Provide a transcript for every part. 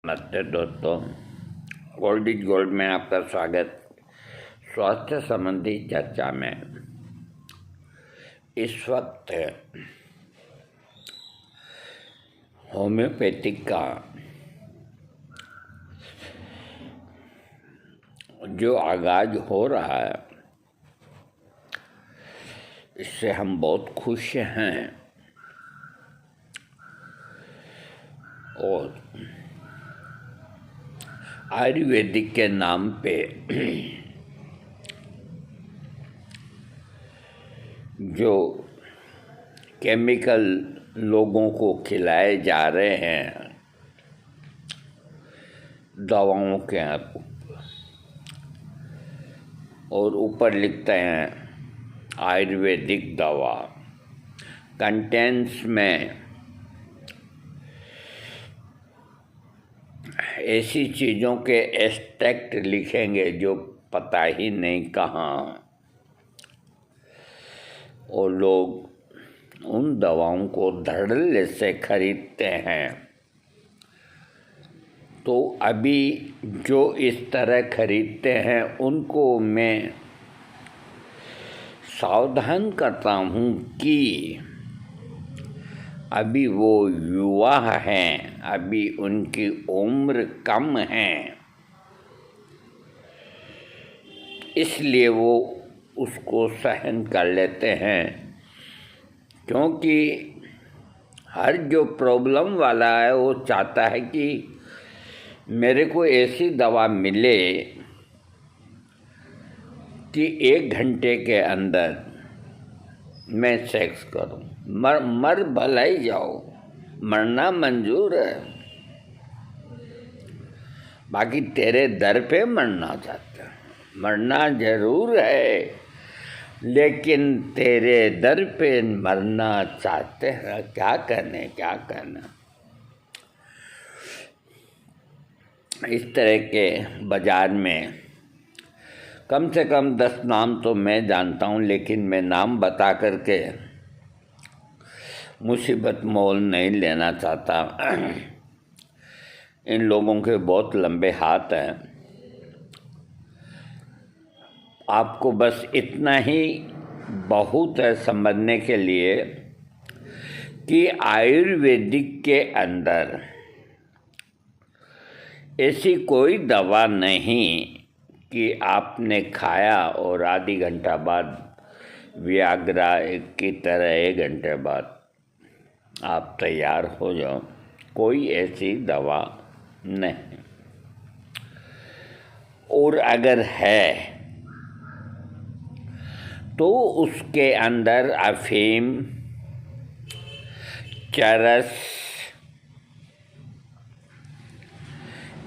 नमस्ते दोस्तों, gold is gold में आपका स्वागत। स्वास्थ्य संबंधी चर्चा में इस वक्त होम्योपैथिक का जो आगाज हो रहा है, इससे हम बहुत खुश हैं और आयुर्वेदिक के नाम पे जो केमिकल लोगों को खिलाए जा रहे हैं दवाओं के और ऊपर लिखते हैं आयुर्वेदिक दवा, कंटेंट्स में ऐसी चीज़ों के एक्सट्रैक्ट लिखेंगे जो पता ही नहीं कहाँ, और लोग उन दवाओं को धड़ल्ले से खरीदते हैं। तो अभी जो इस तरह खरीदते हैं उनको मैं सावधान करता हूँ कि अभी वो युवा हैं, अभी उनकी उम्र कम है, इसलिए वो उसको सहन कर लेते हैं। क्योंकि हर जो प्रॉब्लम वाला है वो चाहता है कि मेरे को ऐसी दवा मिले कि 1 घंटे के अंदर मैं सेक्स करूं। मर भला ही जाओ, मरना मंजूर है, बाकी तेरे दर पे मरना चाहते हैं। मरना जरूर है, लेकिन तेरे दर पे मरना चाहते हैं। क्या करना। इस तरह के बाजार में कम से कम 10 नाम तो मैं जानता हूँ, लेकिन मैं नाम बता करके मुसीबत मोल नहीं लेना चाहता। इन लोगों के बहुत लंबे हाथ हैं। आपको बस इतना ही बहुत है समझने के लिए कि आयुर्वेदिक के अंदर ऐसी कोई दवा नहीं कि आपने खाया और आधी घंटा बाद वियाग्रा की तरह 1 घंटे बाद आप तैयार हो जाओ। कोई ऐसी दवा नहीं, और अगर है तो उसके अंदर अफीम, चरस,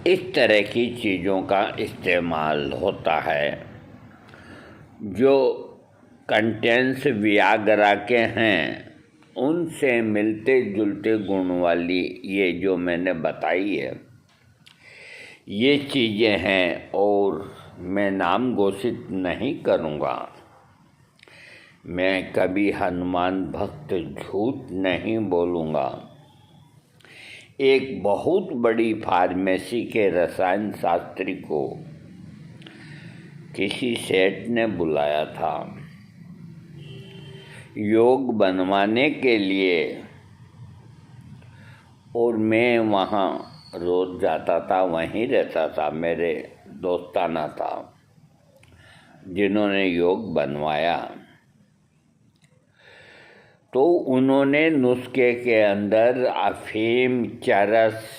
इस तरह की चीज़ों का इस्तेमाल होता है जो कंटेंट्स वियाग्रा के हैं, उनसे मिलते जुलते गुण वाली ये जो मैंने बताई है ये चीज़ें हैं। और मैं नाम घोषित नहीं करूँगा, मैं कभी हनुमान भक्त झूठ नहीं बोलूँगा। एक बहुत बड़ी फार्मेसी के रसायन शास्त्री को किसी सेठ ने बुलाया था योग बनवाने के लिए, और मैं वहाँ रोज़ जाता था, वहीं रहता था। मेरे दोस्ताना था जिन्होंने योग बनवाया। तो उन्होंने नुस्खे के अंदर अफीम, चरस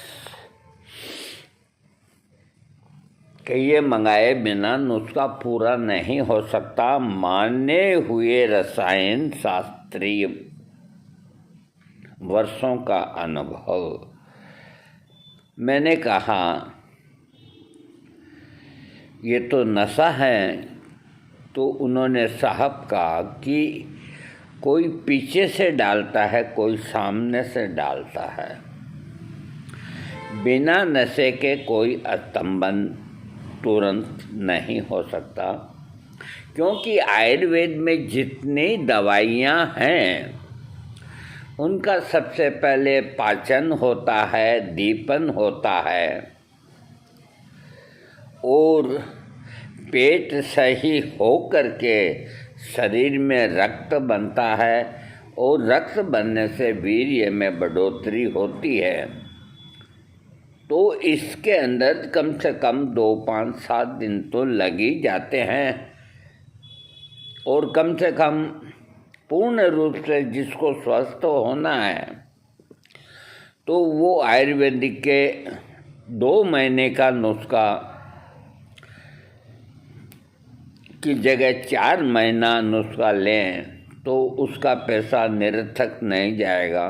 ये मंगाए बिना नुस्खा पूरा नहीं हो सकता। माने हुए रसायन शास्त्रीय वर्षों का अनुभव। मैंने कहा ये तो नशा है। तो उन्होंने साहब कहा कि कोई पीछे से डालता है, कोई सामने से डालता है। बिना नशे के कोई स्तंभन तुरंत नहीं हो सकता, क्योंकि आयुर्वेद में जितनी दवाइयाँ हैं उनका सबसे पहले पाचन होता है, दीपन होता है और पेट सही हो करके शरीर में रक्त बनता है और रक्त बनने से वीर्य में बढ़ोतरी होती है। तो इसके अंदर कम से कम 2, 5, 7 दिन तो लग ही जाते हैं और कम से कम पूर्ण रूप से जिसको स्वस्थ होना है तो वो आयुर्वेदिक के 2 महीने का नुस्खा की जगह 4 महीना नुस्खा लें तो उसका पैसा निरर्थक नहीं जाएगा,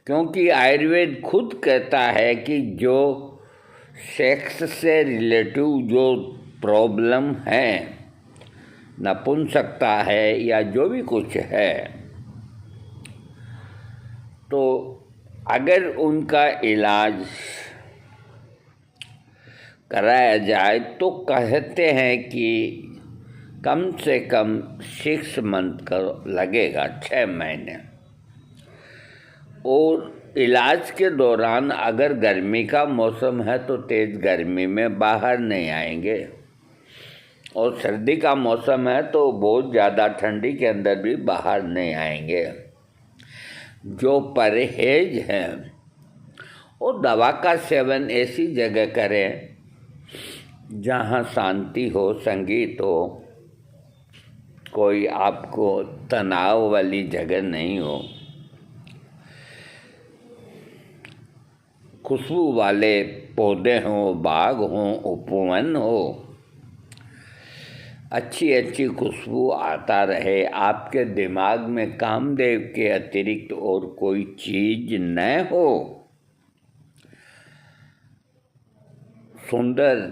क्योंकि आयुर्वेद खुद कहता है कि जो सेक्स से रिलेटिव जो प्रॉब्लम है, नपुंसकता है या जो भी कुछ है, तो अगर उनका इलाज कराया जाए तो कहते हैं कि कम से कम 6 मंथ का लगेगा, 6 महीने। और इलाज के दौरान अगर गर्मी का मौसम है तो तेज़ गर्मी में बाहर नहीं आएंगे और सर्दी का मौसम है तो बहुत ज़्यादा ठंडी के अंदर भी बाहर नहीं आएंगे। जो परहेज है और दवा का सेवन ऐसी जगह करें जहाँ शांति हो, संगीत हो, कोई आपको तनाव वाली जगह नहीं हो, खुशबू वाले पौधे हों, बाग हों, उपवन हो, अच्छी अच्छी खुशबू आता रहे, आपके दिमाग में कामदेव के अतिरिक्त और कोई चीज न हो, सुंदर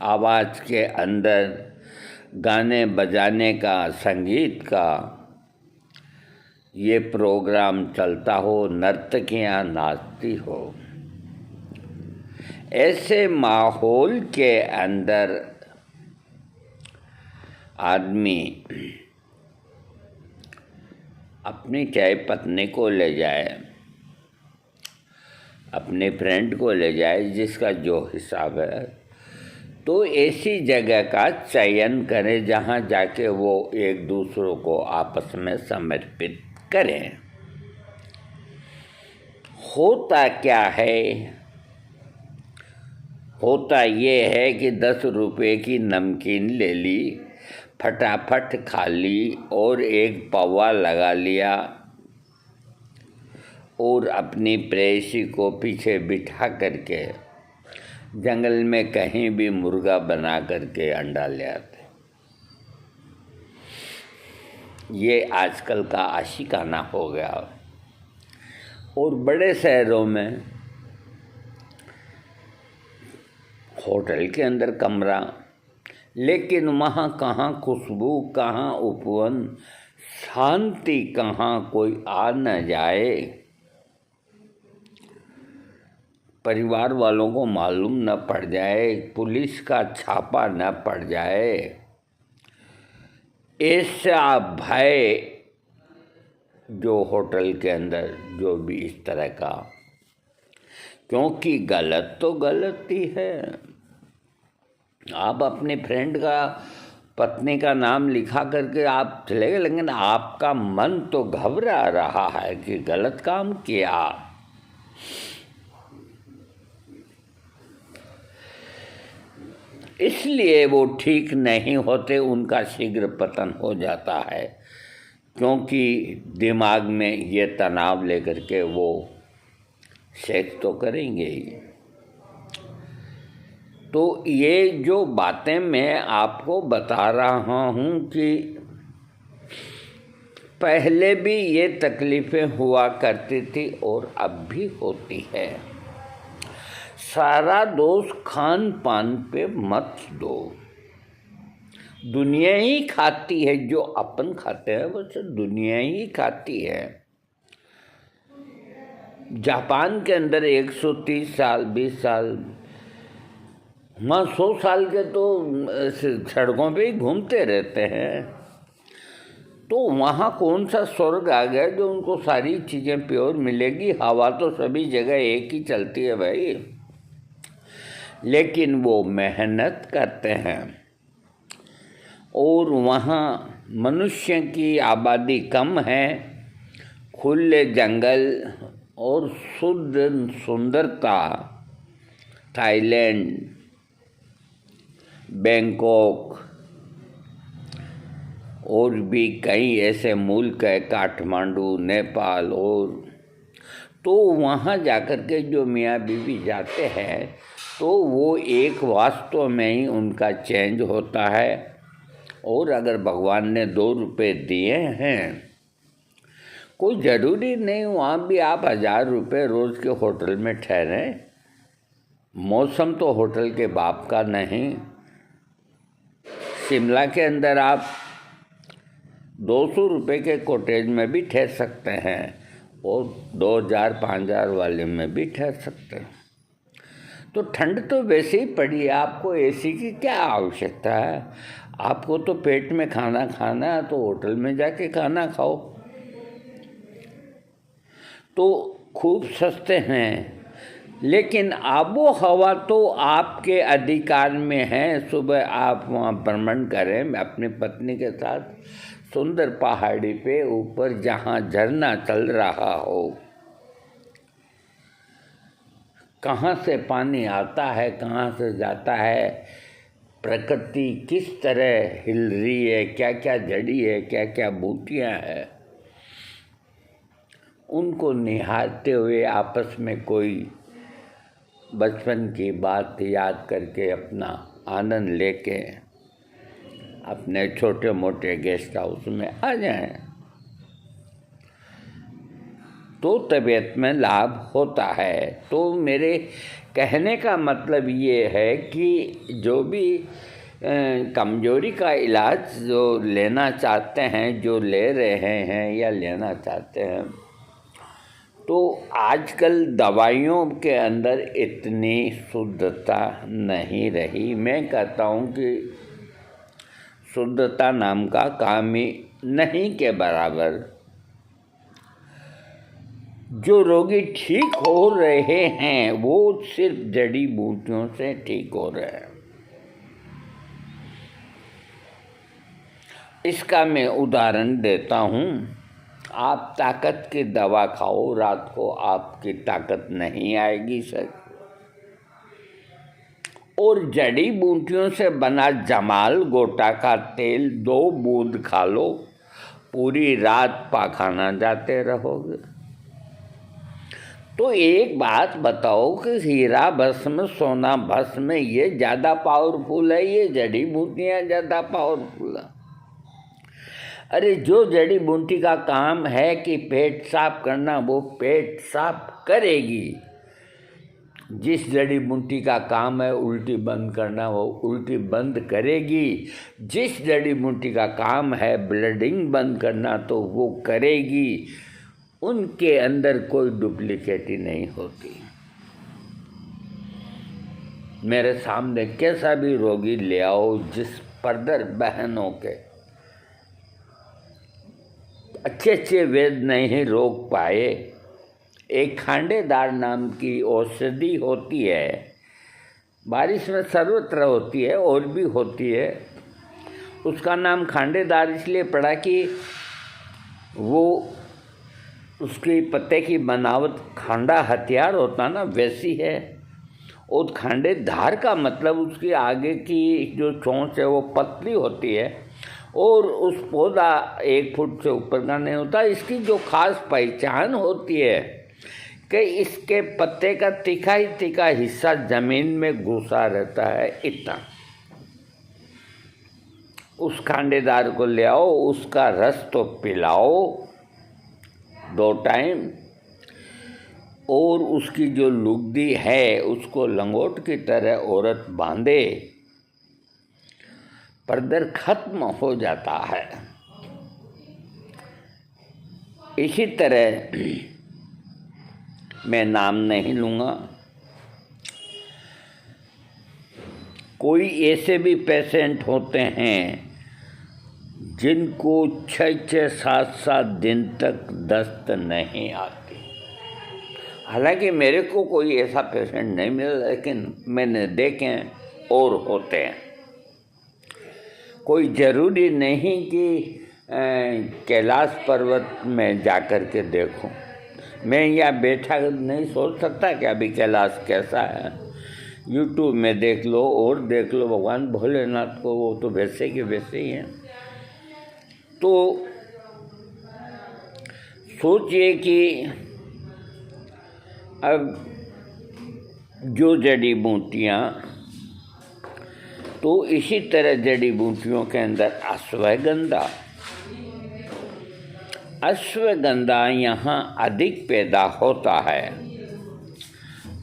आवाज़ के अंदर गाने बजाने का, संगीत का ये प्रोग्राम चलता हो, नर्तकियाँ नाचती हो, ऐसे माहौल के अंदर आदमी अपनी चाहे पत्नी को ले जाए, अपने फ्रेंड को ले जाए, जिसका जो हिसाब है, तो ऐसी जगह का चयन करें जहाँ जाके वो एक दूसरों को आपस में समर्पित करें। होता क्या है? होता ये है कि 10 रुपये की नमकीन ले ली, फटाफट खा ली और एक पौवा लगा लिया और अपनी प्रेयसी को पीछे बिठा करके जंगल में कहीं भी मुर्गा बना करके अंडा ले आते। ये आजकल का आशिकाना हो गया। और बड़े शहरों में होटल के अंदर कमरा, लेकिन वहाँ कहाँ खुशबू, कहाँ उपवन, शांति कहाँ, कोई आ न जाए, परिवार वालों को मालूम न पड़ जाए, पुलिस का छापा न पड़ जाए, ऐसा भय जो होटल के अंदर जो भी इस तरह का, क्योंकि गलत तो गलत ही है। आप अपने फ्रेंड का, पत्नी का नाम लिखा करके आप चले गए, लेकिन आपका मन तो घबरा रहा है कि गलत काम किया। इसलिए वो ठीक नहीं होते, उनका शीघ्र पतन हो जाता है, क्योंकि दिमाग में ये तनाव लेकर के वो सेक्स तो करेंगे ही। तो ये जो बातें मैं आपको बता रहा हूँ कि पहले भी ये तकलीफ़ें हुआ करती थी और अब भी होती है। सारा दोष खान पान पे मत दो। दुनिया ही खाती है, जो अपन खाते हैं वो सब दुनिया ही खाती है। जापान के अंदर 130 साल, 20 साल, वहाँ 100 साल के तो सड़कों पे ही घूमते रहते हैं। तो वहाँ कौन सा स्वर्ग आ गया जो उनको सारी चीज़ें प्योर मिलेगी? हवा तो सभी जगह एक ही चलती है भाई, लेकिन वो मेहनत करते हैं। और वहाँ मनुष्य की आबादी कम है, खुले जंगल और शुद्ध सुंदरता। थाईलैंड, बैंकॉक और भी कई ऐसे मुल्क है, काठमांडू, नेपाल, और तो वहाँ जाकर के जो मियाँ बीवी जाते हैं तो वो एक वास्तव में ही उनका चेंज होता है। और अगर भगवान ने 2 रुपये दिए हैं, कोई ज़रूरी नहीं वहाँ भी आप 1000 रुपये रोज़ के होटल में ठहरें। मौसम तो होटल के बाप का नहीं। शिमला के अंदर आप 200 रुपये के कॉटेज में भी ठहर सकते हैं और 2000 5000 वाले में भी ठहर सकते हैं। तो ठंड तो वैसे ही पड़ी है, आपको एसी की क्या आवश्यकता है? आपको तो पेट में खाना खाना है तो होटल में जाके खाना खाओ। तो खूब सस्ते हैं, लेकिन आबो हवा तो आपके अधिकार में है। सुबह आप वहाँ भ्रमण करें अपनी पत्नी के साथ, सुंदर पहाड़ी पे ऊपर जहाँ झरना चल रहा हो, कहाँ से पानी आता है, कहाँ से जाता है, प्रकृति किस तरह हिल रही है, क्या क्या जड़ी है, क्या क्या बूटियाँ हैं, उनको निहारते हुए आपस में कोई बचपन की बात याद करके अपना आनंद लेके अपने छोटे मोटे गेस्ट हाउस में आ जाएं, तो तबीयत में लाभ होता है। तो मेरे कहने का मतलब ये है कि जो भी कमजोरी का इलाज जो लेना चाहते हैं, जो ले रहे हैं या लेना चाहते हैं, तो आजकल दवाइयों के अंदर इतनी शुद्धता नहीं रही। मैं कहता हूँ कि शुद्धता नाम का काम ही नहीं के बराबर। जो रोगी ठीक हो रहे हैं वो सिर्फ जड़ी बूटियों से ठीक हो रहे हैं। इसका मैं उदाहरण देता हूँ। आप ताकत की दवा खाओ, रात को आपकी ताकत नहीं आएगी सर। और जड़ी बूटियों से बना जमाल गोटा का तेल 2 बूंद खा लो, पूरी रात पाखाना जाते रहोगे। तो एक बात बताओ कि हीरा भस्म, सोना भस्म, ये ज़्यादा पावरफुल है, ये जड़ी बूटियाँ ज़्यादा पावरफुल है? अरे जो जड़ी बूटी का काम है कि पेट साफ करना, वो पेट साफ करेगी। जिस जड़ी बूटी का काम है उल्टी बंद करना, वो उल्टी बंद करेगी। जिस जड़ी बूटी का काम है ब्लीडिंग बंद करना, तो वो करेगी। उनके अंदर कोई डुप्लीकेट ही नहीं होती। मेरे सामने कैसा भी रोगी ले आओ, जिस परदर बहनों के अच्छे अच्छे वेद नहीं रोक पाए, एक खांडेदार नाम की औषधि होती है, बारिश में सर्वत्र होती है और भी होती है। उसका नाम खांडेदार इसलिए पड़ा कि वो उसके पत्ते की बनावट खांडा हथियार होता ना, वैसी है। और खांडेदार का मतलब उसकी आगे की जो चोंच है वो पतली होती है और उस पौधा 1 फुट से ऊपर का नहीं होता। इसकी जो खास पहचान होती है कि इसके पत्ते का तीखा ही तीखा हिस्सा जमीन में घुसा रहता है, इतना। उस खांडेदार को ले आओ, उसका रस तो पिलाओ 2 टाइम, और उसकी जो लुगदी है उसको लंगोट की तरह औरत बांधे, परदर खत्म हो जाता है। इसी तरह मैं नाम नहीं लूँगा, कोई ऐसे भी पेशेंट होते हैं जिनको 6-6, 7-7 दिन तक दस्त नहीं आती। हालांकि मेरे को कोई ऐसा पेशेंट नहीं मिला, लेकिन मैंने देखे हैं और होते हैं। कोई ज़रूरी नहीं कि कैलाश पर्वत में जाकर के देखूं। मैं यहाँ बैठा नहीं सोच सकता कि अभी कैलाश कैसा है। यूट्यूब में देख लो और देख लो भगवान भोलेनाथ को, वो तो वैसे के वैसे ही हैं। तो सोचिए कि अब जो जड़ी बूटियाँ, तो इसी तरह जड़ी बूटियों के अंदर अश्वगंधा यहाँ अधिक पैदा होता है।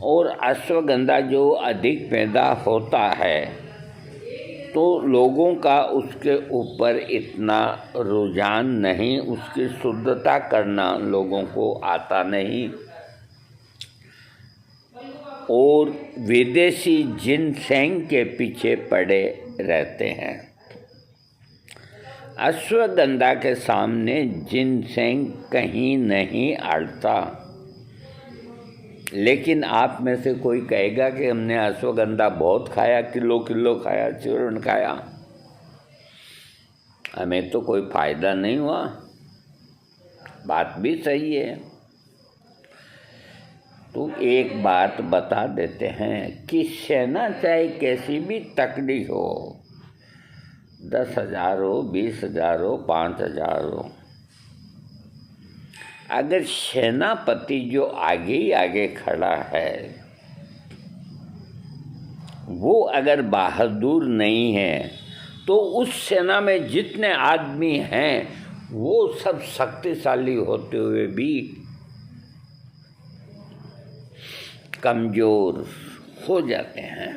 और अश्वगंधा जो अधिक पैदा होता है तो लोगों का उसके ऊपर इतना रुझान नहीं, उसकी शुद्धता करना लोगों को आता नहीं, और विदेशी जिनसेंग के पीछे पड़े रहते हैं। अश्वगंधा के सामने जिनसेंग कहीं नहीं अड़ता। लेकिन आप में से कोई कहेगा कि हमने अश्वगंधा बहुत खाया, किलो खाया, चूर्ण खाया, हमें तो कोई फायदा नहीं हुआ। बात भी सही है। तो एक बात बता देते हैं कि सेना चाहे कैसी भी तकड़ी हो, 10,000 हो, 20,000 हो, 5,000 हो, अगर सेनापति जो आगे ही आगे खड़ा है वो अगर बहादुर नहीं है तो उस सेना में जितने आदमी हैं वो सब शक्तिशाली होते हुए भी कमज़ोर हो जाते हैं।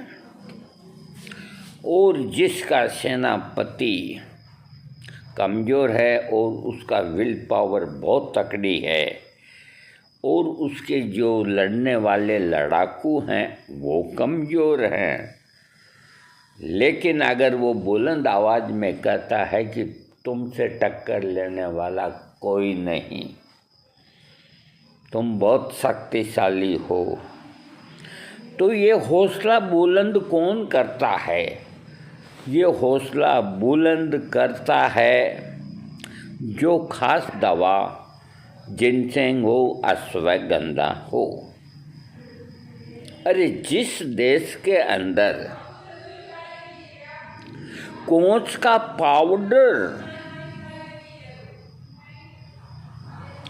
और जिसका सेनापति कमज़ोर है और उसका विल पावर बहुत तकड़ी है और उसके जो लड़ने वाले लड़ाकू हैं वो कमज़ोर हैं, लेकिन अगर वो बुलंद आवाज़ में कहता है कि तुमसे टक्कर लेने वाला कोई नहीं, तुम बहुत शक्तिशाली हो, तो ये हौसला बुलंद कौन करता है? ये हौसला बुलंद करता है जो खास दवा जिनसेंग हो, अश्वगंधा हो। अरे जिस देश के अंदर कोच का पाउडर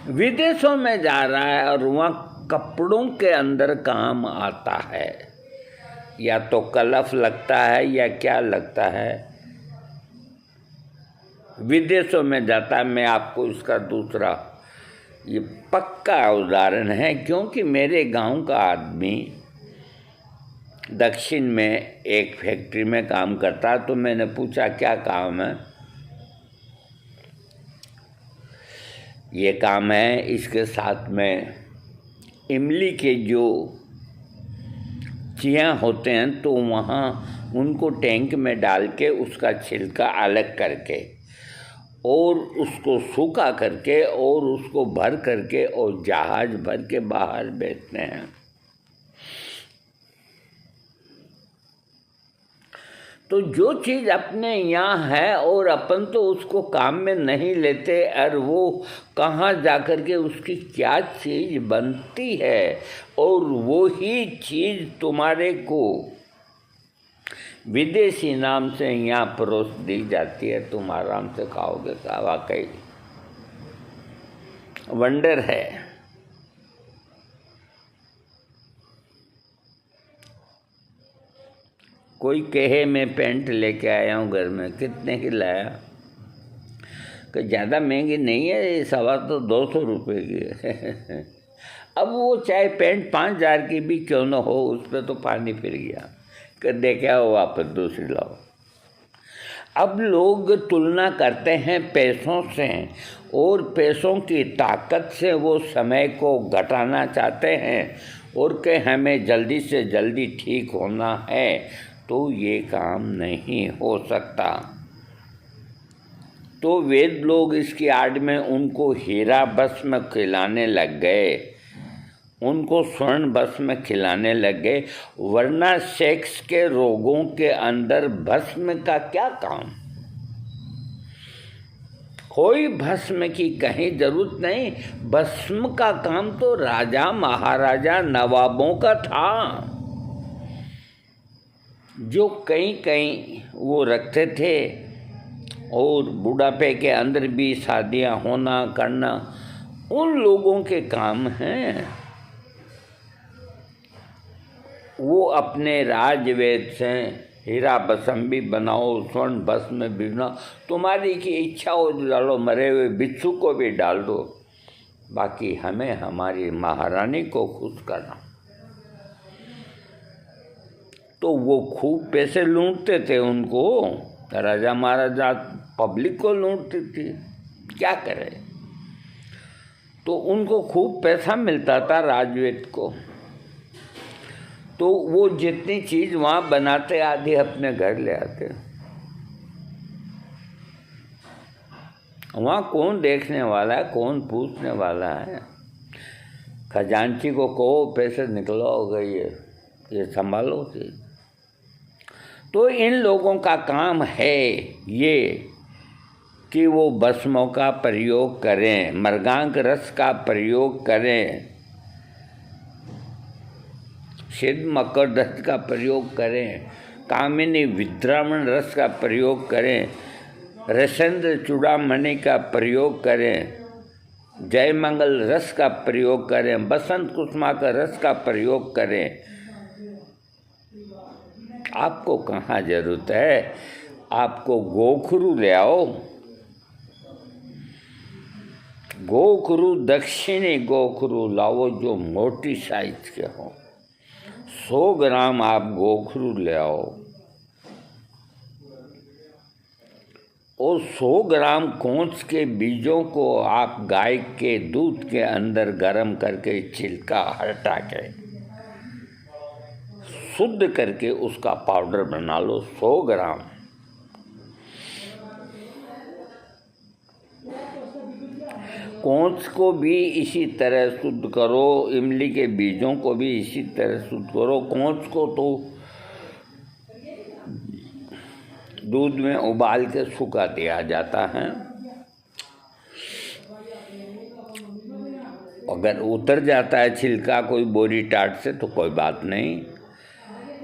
विदेशों में जा रहा है और वहाँ कपड़ों के अंदर काम आता है, या तो कलफ लगता है या क्या लगता है, विदेशों में जाता है। मैं आपको इसका दूसरा ये पक्का उदाहरण है, क्योंकि मेरे गांव का आदमी दक्षिण में एक फैक्ट्री में काम करता, तो मैंने पूछा क्या काम है? ये काम है इसके साथ में इमली के जो चियाँ होते हैं तो वहाँ उनको टैंक में डाल के उसका छिलका अलग करके और उसको सूखा करके और उसको भर करके और जहाज भर के बाहर बेचते हैं। तो जो चीज़ अपने यहाँ है और अपन तो उसको काम में नहीं लेते, और वो कहाँ जाकर के उसकी क्या चीज़ बनती है और वो ही चीज़ तुम्हारे को विदेशी नाम से यहाँ परोस दी जाती है, तुम आराम से खाओगे। का वाकई वंडर है। कोई कहे मैं पैंट लेके आया हूँ घर में, कितने की लाया? कि ज़्यादा महंगी नहीं है, ये 250 रुपये की है। अब वो चाहे पैंट 5,000 की भी क्यों न हो, उस पर तो पानी फिर गया कि देखे हो वापस दूसरी लाओ। अब लोग तुलना करते हैं पैसों से, और पैसों की ताकत से वो समय को घटाना चाहते हैं, और कि हमें जल्दी से जल्दी ठीक होना है, तो ये काम नहीं हो सकता। तो वेद लोग इसकी आड़ में उनको हीरा भस्म खिलाने लग गए, उनको स्वर्ण भस्म खिलाने लग गए, वरना सेक्स के रोगों के अंदर भस्म का क्या काम? कोई भस्म की कहीं जरूरत नहीं। भस्म का काम तो राजा महाराजा नवाबों का था, जो कहीं कहीं वो रखते थे। और बुढ़ापे के अंदर भी शादियां होना करना उन लोगों के काम हैं। वो अपने राजवेद से हीरा भस्म भी बनाओ, स्वर्ण भस्म भी बनाओ, तुम्हारी की इच्छा हो डालो, मरे हुए बिच्छू को भी डाल दो, बाकी हमें हमारी महारानी को खुश करना। तो वो खूब पैसे लूटते थे उनको, राजा महाराजा पब्लिक को लूटती थी, क्या करे। तो उनको खूब पैसा मिलता था राजवेद को, तो वो जितनी चीज़ वहाँ बनाते आधी अपने घर ले आते। वहाँ कौन देखने वाला है, कौन पूछने वाला है? खजांची को कहो पैसे निकलो हो गई है, ये संभालो थी। तो इन लोगों का काम है ये कि वो भस्मों का प्रयोग करें, मृगांक रस का प्रयोग करें, सिद्ध मकर रस का प्रयोग करें, कामिनी विद्रावण रस का प्रयोग करें, रसेंद्र चूड़ामणि का प्रयोग करें, जयमंगल रस का प्रयोग करें, बसंत कुसुमा का रस का प्रयोग करें। आपको कहाँ जरूरत है? आपको गोखरू ले आओ, गोखरू दक्षिणी गोखरू लाओ जो मोटी साइज के हों। 100 ग्राम आप गोखरू ले आओ और 100 ग्राम कोंच के बीजों को आप गाय के दूध के अंदर गर्म करके छिलका हटा के शुद्ध करके उसका पाउडर बना लो। 100 ग्राम कोंच को भी इसी तरह शुद्ध करो, इमली के बीजों को भी इसी तरह शुद्ध करो। कोंच को तो दूध में उबाल के सुखा दिया जाता है, अगर उतर जाता है छिलका कोई बोरी टाट से तो कोई बात नहीं।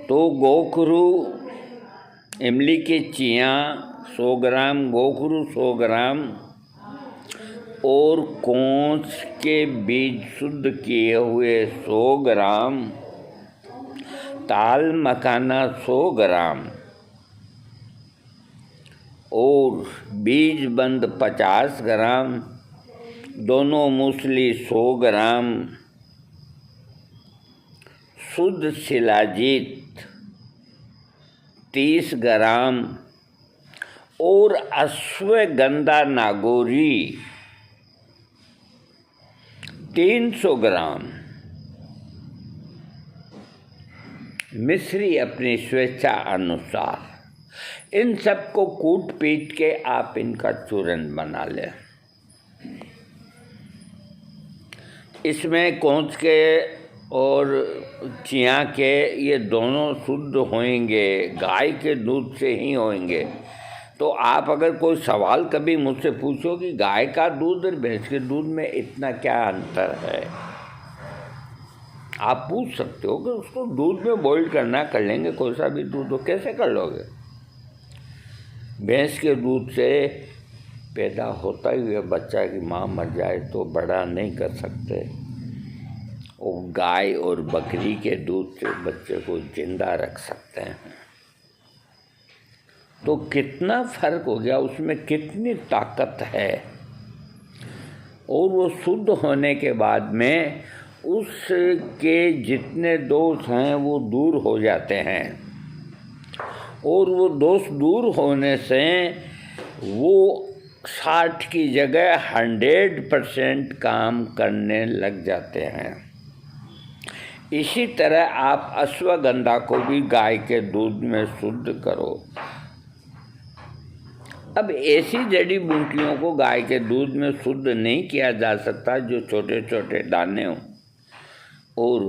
तो गोखरू, इमली के चियाँ 100 ग्राम, गोखरू 100 ग्राम और कोंच के बीज शुद्ध किए हुए 100 ग्राम, ताल मखाना 100 ग्राम और बीज बंद 50 ग्राम, दोनों मूसली 100 ग्राम, शुद्ध शिलाजीत 30 ग्राम और अश्वगंधा नागौरी 300 ग्राम। मिश्री अपनी स्वेच्छा अनुसार इन सबको कूट पीट के आप इनका चूरन बना लें। इसमें कोंच के और चिया के ये दोनों शुद्ध होंगे, गाय के दूध से ही होंगे। तो आप अगर कोई सवाल कभी मुझसे पूछो कि गाय का दूध और भैंस के दूध में इतना क्या अंतर है, आप पूछ सकते हो कि उसको दूध में बॉईल करना कर लेंगे, कोई सा भी दूध हो, कैसे कर लोगे? भैंस के दूध से पैदा होता ही हुआ बच्चा की माँ मर जाए तो बड़ा नहीं कर सकते, और गाय और बकरी के दूध से बच्चे को जिंदा रख सकते हैं। तो कितना फर्क हो गया, उसमें कितनी ताकत है। और वो शुद्ध होने के बाद में उसके जितने दोष हैं वो दूर हो जाते हैं, और वो दोष दूर होने से वो 60 की जगह 100% काम करने लग जाते हैं। इसी तरह आप अश्वगंधा को भी गाय के दूध में शुद्ध करो, अब ऐसी जड़ी बूटियों को गाय के दूध में शुद्ध नहीं किया जा सकता जो छोटे छोटे दाने हों। और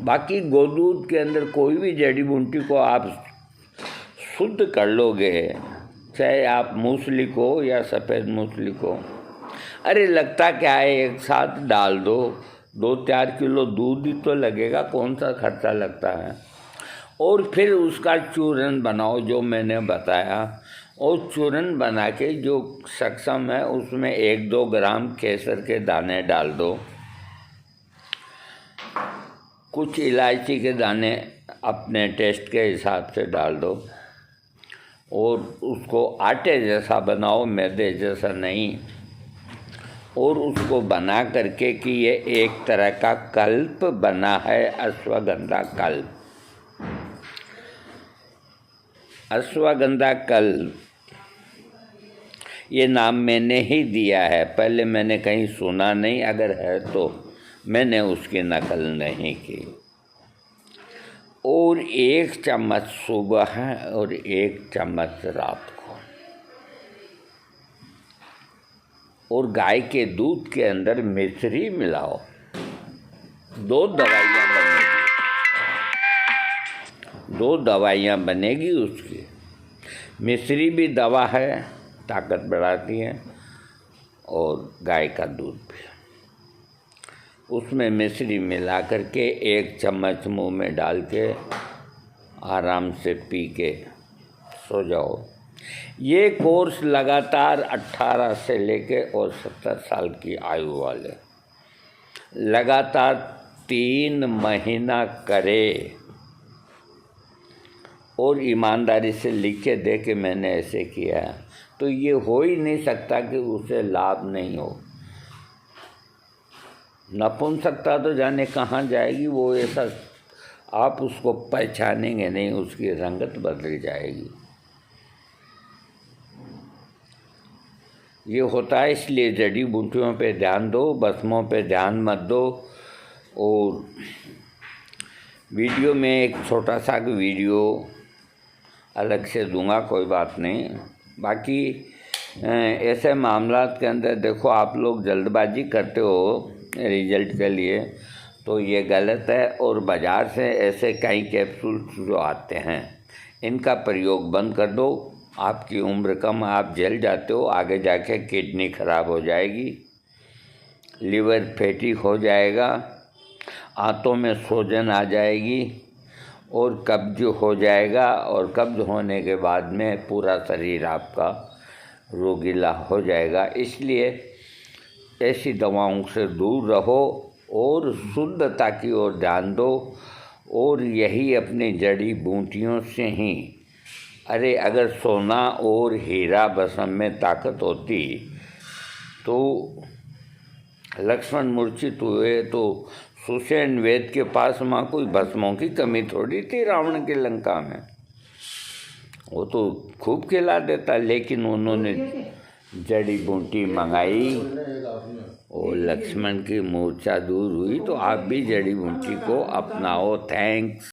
बाकी गोदूध के अंदर कोई भी जड़ी बूटी को आप शुद्ध कर लोगे, चाहे आप मूसली को या सफ़ेद मूसली को, अरे लगता क्या है, एक साथ डाल दो, 2-4 किलो दूध ही तो लगेगा, कौन सा खर्चा लगता है। और फिर उसका चूरन बनाओ जो मैंने बताया, और चूरन बना के जो सक्षम है उसमें 1-2 ग्राम केसर के दाने डाल दो, कुछ इलायची के दाने अपने टेस्ट के हिसाब से डाल दो, और उसको आटे जैसा बनाओ, मैदे जैसा नहीं। और उसको बना करके कि ये एक तरह का कल्प बना है, अश्वगंधा कल्प। अश्वगंधा कल्प ये नाम मैंने ही दिया है, पहले मैंने कहीं सुना नहीं, अगर है तो मैंने उसकी नकल नहीं की। और 1 चम्मच सुबह और 1 चम्मच रात को, और गाय के दूध के अंदर मिश्री मिलाओ, 2 दवाइयाँ बनेगी, 2 दवाइयाँ बनेगी उसकी। मिश्री भी दवा है, ताकत बढ़ाती है, और गाय का दूध भी। उसमें मिश्री मिला करके 1 चम्मच मुंह में डाल के आराम से पी के सो जाओ। ये कोर्स लगातार 18 से लेके और 70 साल की आयु वाले लगातार 3 महीना करे, और ईमानदारी से लिख के दे कि मैंने ऐसे किया है, तो ये हो ही नहीं सकता कि उसे लाभ नहीं हो। नपुंसकता तो जाने कहाँ जाएगी, वो ऐसा आप उसको पहचानेंगे नहीं, उसकी रंगत बदल जाएगी। ये होता है, इसलिए जड़ी बूटियों पे ध्यान दो, भस्मों पे ध्यान मत दो। और वीडियो में एक छोटा सा वीडियो अलग से दूंगा, कोई बात नहीं। बाकी ऐसे मामलात के अंदर देखो, आप लोग जल्दबाजी करते हो रिजल्ट के लिए, तो ये गलत है। और बाज़ार से ऐसे कई कैप्सूल्स जो आते हैं, इनका प्रयोग बंद कर दो। आपकी उम्र कम, आप जल जाते हो, आगे जाके किडनी खराब हो जाएगी, लीवर फैटी हो जाएगा, आंतों में सूजन आ जाएगी, और कब्ज हो जाएगा, और कब्ज होने के बाद में पूरा शरीर आपका रोगीला हो जाएगा। इसलिए ऐसी दवाओं से दूर रहो और शुद्धता की ओर ध्यान दो। और यही अपनी जड़ी बूटियों से ही, अरे अगर सोना और हीरा भस्म में ताकत होती तो लक्ष्मण मूर्छित हुए तो सुषेण वेद के पास वहाँ कोई भस्मों की कमी थोड़ी थी रावण की लंका में, वो तो खूब खिला देता। लेकिन उन्होंने जड़ी बूटी मंगाई और लक्ष्मण की मूर्छा दूर हुई। तो आप भी जड़ी बूटी को अपनाओ। थैंक्स।